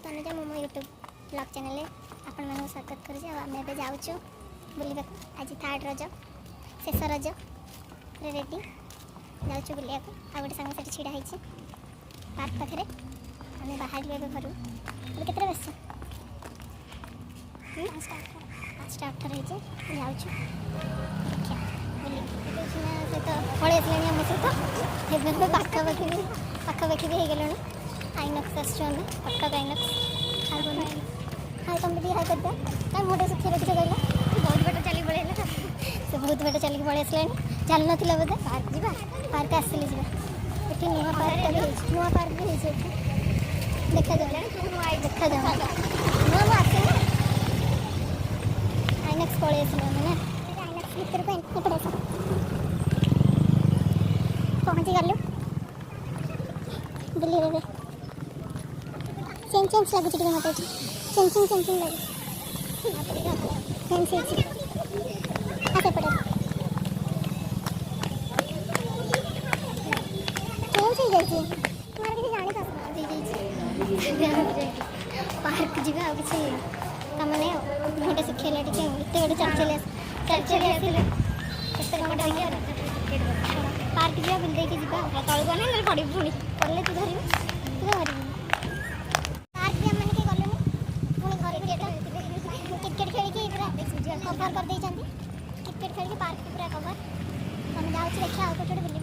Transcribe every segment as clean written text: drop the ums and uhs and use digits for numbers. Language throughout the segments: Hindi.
तनुजा मो यूट्यूब ब्लॉग चैनल आपण मानक स्वागत करुचे। आम ए जाऊँ बुलवा आज थर्ड रज शेष रज रेडी जाऊँ बुलिया आ गए सांग से छिड़ा होती पार्क पाखे आम बाहर घर के बस 5:18 जाऊँ देखिए पड़े आसलानी आम सहित पाखापाखि भी हो गलु आइनक्स आसमें कटक आइनक्स हाय तुम भी हाय करदे कहीं मोटे सुखी रखी कहला बहुत बाट चली पड़ेगा से बहुत बाट चलिक पड़े आसलानी चल ना बोधे पार्क जा पार्क आसिले जा ये नुआ पार्क भी देखा जाऊ नुआ आसे आइनक्स पड़े आसला मैंने आइनक्स भर पहुँची गलु बुले चेंज लगुच मत चेंज लगे चेंज आसे पड़े चेंज हो जाए पार्क जा किसी कम नहीं मोटे शिखेला टे गोटे चल चली पार्क जा बुल देखी जा तलू गले पड़ी पुणी पड़े तू धर तू धर पार्क भी आम के गलुनि पुणी घर क्रिकेट खेल कभर कर क्रिकेट खेल पार्क पूरा कभर तुम जाऊँ देखा आउ कटे बुल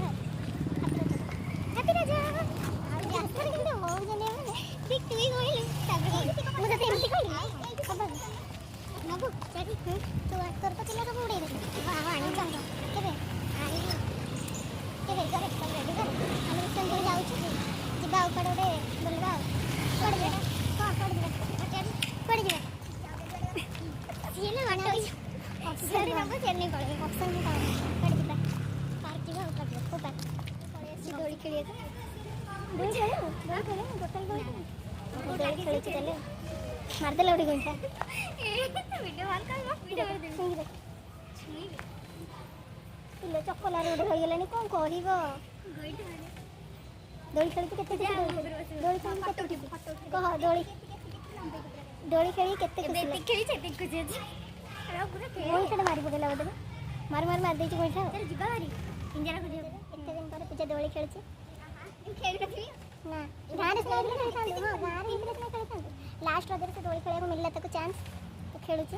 तोर तो पिला सब उड़े मारदेल गोटे गुंठा चकोलार गोटे हो गलानी कौन कह दोली खेल के दोली कह दोली खेल के गोईठा मारी पकेला बोधे मार देती गोईठा एत दिन पर पूजा दोली खेलुची ना गाँव लास्ट रजर से दोली खेल मिलला तक चांस तो खेलुची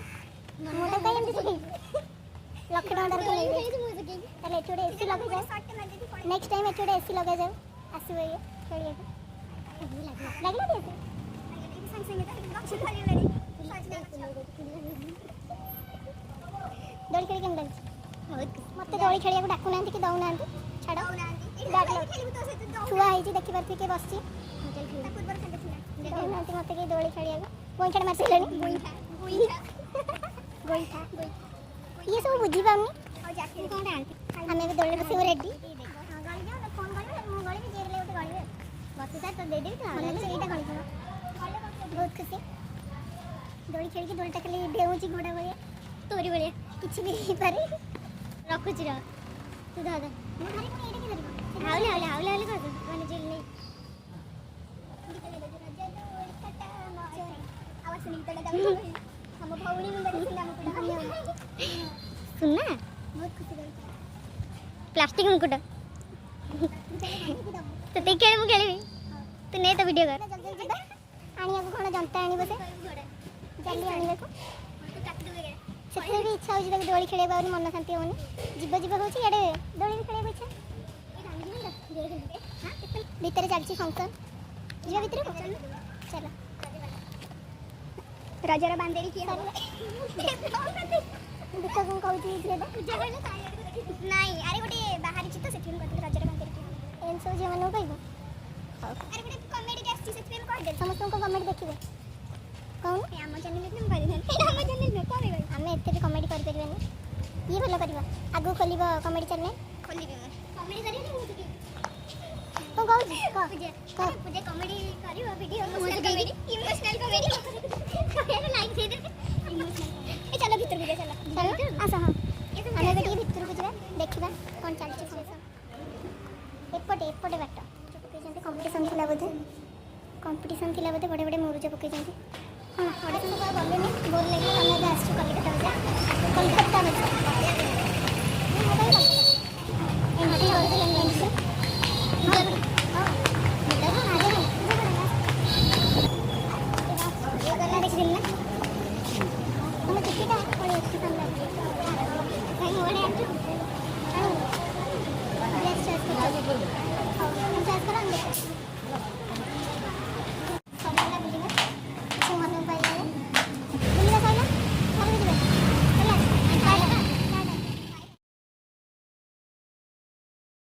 मोटा कहीं एमती लक्ष टाँग एचुड़े एसी लगे जाए नेक्स्ट टाइम एचुड़े एसी लगे जाए आसो ये खेल लगला दोली खेल केम लगे मत दोली खेल डाकू ना कि दौना छाड़ छुआ है देखी पार्थ किए बस मत कहीं दोली खेल गोईठा मार सारे गोईठा ये सब बुझी पाऊनी आम भी दोली बस रेडी बस सार तो देदेवी बहुत खुशी दोली खेल की दोलटा खाली डेऊँच घोड़ा भाया तोरी भाया किसी भी हो पारे रखुची तू दादा हावले कर मैंने जेल नहीं सुनना बहुत खुशी प्लास्टिक मुकुट तो ते खेल मु खेलबी तू नहीं तो वीडियो कर आनिया को कोन जनता आनी बसे जल्दी आनी देखो से भी इच्छा हो दोली खेल मन शांति होनी जीव जीव हो दोली भी खेल इच्छा भीतर चलती फंक्शन जीव भीतर चलो रजर बांधेरी किए दुख कौन कहूँ नाई अरे गोटे बाहरी तो से रजर बांधेरी एम सब झील मानक कह अरे गोटे कमेडी आसदे समस्त कमेडी देखिए कौन आम चैनल आम एत भी कमेडी कर ये भल कर आगू खोल कमेडी चैनल खोल कौन कमेडी कर वीडियो इमोशनल कमेडी लाइक दे ए चलो भीतर को चलो आस हां आमे बेटी भीतर को जा देखिबा कोन चलछि एपटे बाट कंपटीशन थिला बोधे बड़े बड़े मुरुज पकई हाँ ऑडिशन तो गले बोर लगे आम आज कलिकता कलकत्ता देखिए ना तुम टिकेट पड़े